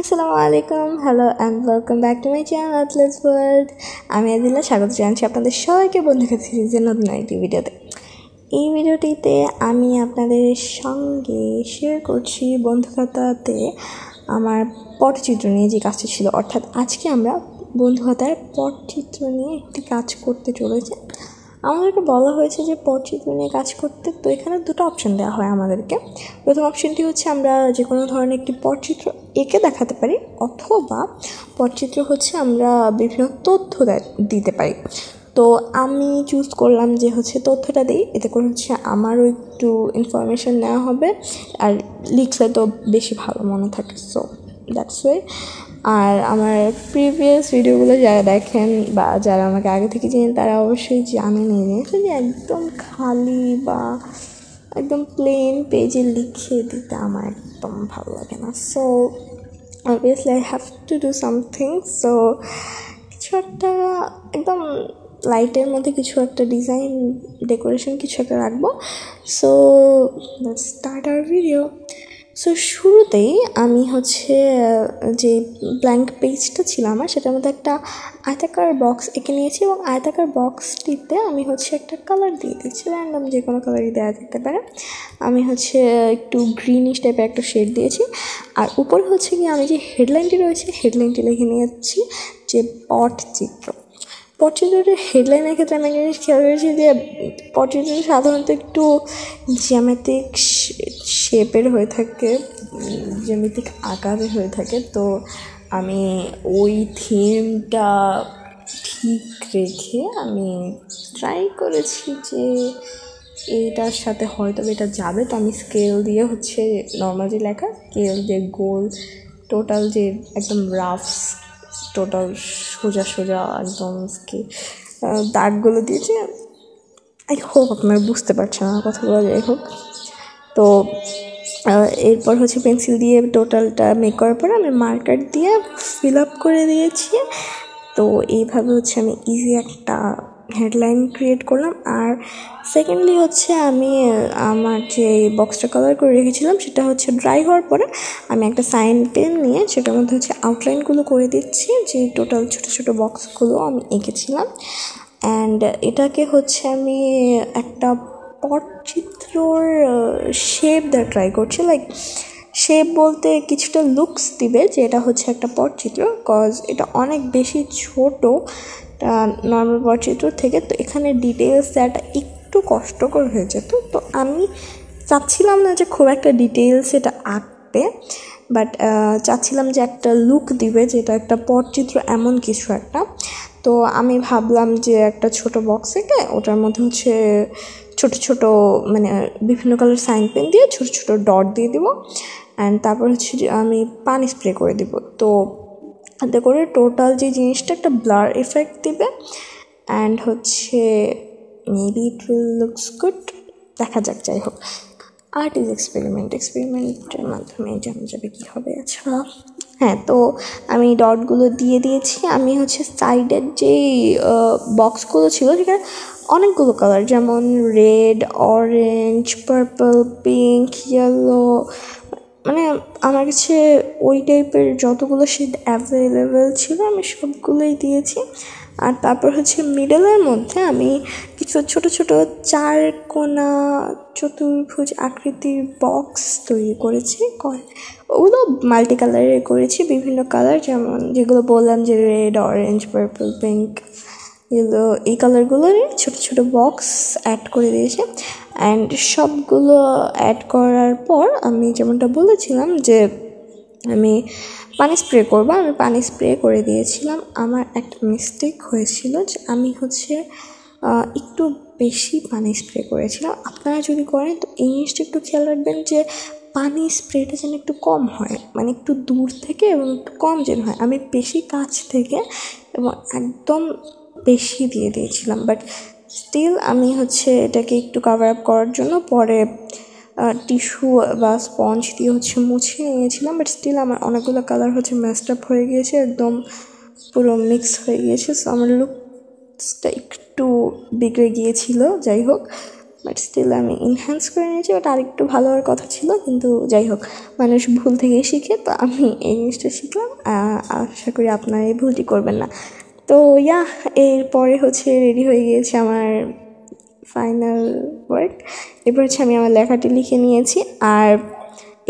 আসসালামু আলাইকুম, hello and welcome back to my channel athletes world. আমি আদিলা স্বাগত জানাচ্ছি আপনাদের সবাইকে বন্ধুখাতা সিরিজের নতুন একটি ভিডিওতে। এই ভিডিওটিতে আমি আপনাদের সঙ্গে শেয়ার করছি বন্ধুখাতাতে আমার পটচিত্র নিয়ে যে কাজটি ছিল, অর্থাৎ আজকে আমরা বন্ধুখাতার পটচিত্র নিয়ে একটি কাজ করতে চলেছি। আমাদেরকে বলা হয়েছে যে পটচিত্র নিয়ে কাজ করতে, তো এখানে দুটো অপশান দেওয়া হয় আমাদেরকে। প্রথম অপশানটি হচ্ছে আমরা যে কোনো ধরনের একটি পটচিত্র এঁকে দেখাতে পারি, অথবা পটচিত্র হচ্ছে আমরা বিভিন্ন তথ্য দিতে পারি। তো আমি চুজ করলাম যে হচ্ছে তথ্যটা দিই, এতে করে হচ্ছে আমারও একটু ইনফরমেশান নেওয়া হবে, আর লিখলে তো বেশি ভালো মনে থাকে। So that's way. আর আমার প্রিভিয়াস ভিডিওগুলো যারা দেখেন বা যারা আমাকে আগে থেকে চেনেন তারা অবশ্যই জানেন এই জিনিসটা, যে একদম খালি বা একদম প্লেন পেজে লিখে দিতে আমার একদম ভালো লাগে না। So obviously I have to do something. So কিছু একটা একদম লাইটের মধ্যে কিছু একটা ডিজাইন ডেকোরেশন কিছু একটা রাখবো। So let's start our video. So শুরুতেই আমি হচ্ছে যে ব্ল্যাঙ্ক পেজটা ছিল আমার, সেটার মধ্যে একটা আয়তাকার বক্স এঁকে নিয়েছি, এবং আয়তাকার বক্সটিতে আমি হচ্ছে একটা কালার দিয়ে দিচ্ছি, র্যান্ডম যে কোনো কালারই দেওয়া যেতে পারে। আমি হচ্ছে একটু গ্রিনিশ টাইপের একটা শেড দিয়েছি, আর উপরে হচ্ছে কি আমি যে হেডলাইনটি রয়েছে হেডলাইনটি লিখে নিয়েছি যে পটচিত্র। পটচিত্রের হেডলাইনের ক্ষেত্রে আমি একটা জিনিস খেয়াল করেছি যে পটচিত্রটা সাধারণত একটু জ্যামিতিক শেপের হয়ে থাকে, জ্যামিতিক আকারের হয়ে থাকে। তো আমি ওই থিমটা ঠিক রেখে আমি ট্রাই করেছি যে এইটার সাথে হয়তো এটা যাবে। তো আমি স্কেল দিয়ে হচ্ছে নর্মাল যে লেখা স্কেল দিয়ে গোল টোটাল যে একদম রাফ টোটাল সোজা সোজা একদম দাগগুলো দিয়েছি। আই হোপ আপনারা বুঝতে পারছেন আমার কথাগুলো, যাই হোক। তো এরপর হচ্ছে পেন্সিল দিয়ে টোটালটা মেক করার পরে আমি মার্কার দিয়ে ফিল আপ করে দিয়েছি। তো এইভাবে হচ্ছে আমি ইজি একটা হেডলাইন ক্রিয়েট করলাম। আর সেকেন্ডলি হচ্ছে আমি আমার যে বক্সটা কালার করে রেখেছিলাম সেটা হচ্ছে ড্রাই হওয়ার পরে আমি একটা সাইন পেন নিয়ে সেটার মধ্যে হচ্ছে আউটলাইনগুলো করে দিচ্ছি, যে টোটাল ছোটো ছোটো বক্সগুলো আমি এঁকেছিলাম। অ্যান্ড এটাকে হচ্ছে আমি একটা পটচিত্রর শেপ দেওয়া ট্রাই করছি, লাইক শেপ বলতে কিছুটা লুকস দিবে যে এটা হচ্ছে একটা পটচিত্র, কজ এটা অনেক বেশি ছোটো নর্মাল পটচিত্র থেকে। তো এখানে ডিটেলস দেওয়াটা একটু কষ্টকর হয়ে যেত, তো আমি চাচ্ছিলাম না যে খুব একটা ডিটেলস এটা আঁকবে, বাট চাচ্ছিলাম যে একটা লুক দিবে যে এটা একটা পটচিত্র এমন কিছু একটা। তো আমি ভাবলাম যে একটা ছোট বক্স থেকে ওটার মধ্যে হচ্ছে ছোট ছোট মানে বিভিন্ন কালার সাইন পেন দিয়ে ছোট ছোট ডট দিয়ে দিব, অ্যান্ড তারপর হচ্ছে আমি পানি স্প্রে করে দিব। তো এতে করে টোটাল যে জিনিসটা একটা ব্লার এফেক্ট দিবে, অ্যান্ড হচ্ছে maybe it will looks good, দেখা যাক। যাই হোক, আর্ট ইজ এক্সপেরিমেন্টের মাধ্যমে জানা যাবে কী হবে। আচ্ছা হ্যাঁ, তো আমি ডটগুলো দিয়ে দিয়েছি। আমি হচ্ছে সাইডের যেই বক্সগুলো ছিল সেখানে অনেকগুলো কালার, যেমন red, orange, purple, pink, yellow, মানে আমার কাছে ওই টাইপের যতগুলো শেড অ্যাভেলেবেল ছিল আমি সবগুলোই দিয়েছি। আর তারপর হচ্ছে মিডলের মধ্যে আমি কিছু ছোট ছোট চার কোনা চতুর্ভুজ আকৃতির বক্স তৈরি করেছি। ওগুলো মাল্টি কালারের করেছি, বিভিন্ন কালার, যেমন যেগুলো বললাম যে রেড, অরেঞ্জ, পার্পল, পিঙ্ক, এগুলো এই কালারগুলোর ছোটো ছোটো বক্স অ্যাড করে দিয়েছি। অ্যান্ড সবগুলো অ্যাড করার পর আমি যেমনটা বলেছিলাম যে আমি পানি স্প্রে করবো, আমি পানি স্প্রে করে দিয়েছিলাম। আমার একটা মিস্টেক হয়েছিল যে আমি হচ্ছে একটু বেশি পানি স্প্রে করেছিলাম। আপনারা যদি করেন তো এই জিনিসটা একটু খেয়াল রাখবেন যে পানি স্প্রেটা যেন একটু কম হয়, মানে একটু দূর থেকে এবং একটু কম যেন হয়। আমি বেশি কাছ থেকে এবং একদম বেশি দিয়ে দিয়েছিলাম, বাট স্টিল আমি হচ্ছে এটাকে একটু কভার আপ করার জন্য পরে টিস্যু বা স্পঞ্জ দিয়ে হচ্ছে মুছিয়ে নিয়েছিলাম। বাট স্টিল আমার অনেকগুলো কালার হচ্ছে ম্যাশড আপ হয়ে গিয়েছে, একদম পুরো মিক্স হয়ে গিয়েছে। সো আমার লুকসটা একটু বিগড়ে গিয়েছিল। যাই হোক, বাট স্টিল আমি ইনহ্যান্স করে নিয়েছি। বাট আরেকটু ভালো হওয়ার কথা ছিল, কিন্তু যাই হোক, মানুষ ভুল থেকেই শিখে। তো আমি এই জিনিসটা শিখলাম, আশা করি আপনারা এই ভুলটি করবেন না। তো এরপরে রেডি হয়ে গিয়েছে আমার ফাইনাল ওয়ার্ক। এরপর আমি আমার লেখাটি লিখে নিয়েছি। আর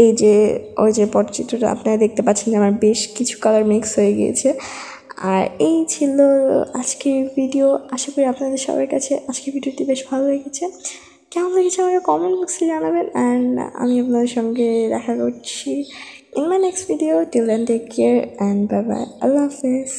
এই যে ওই যে পটচিত্রটা আপনারা দেখতে পাচ্ছেন যে আমার বেশ কিছু কালার মিক্স হয়ে গিয়েছে। আর এই ছিল আজকের ভিডিও। আশা করি আপনাদের সবার কাছে আজকের ভিডিওটি বেশ ভালো লেগেছে। কেমন লেগেছে আমাকে কমেন্ট বক্সে জানাবেন। অ্যান্ড আমি আপনাদের সঙ্গে দেখা করছি in my next video. Till then take care and bye bye, আল্লাহ হাফেজ।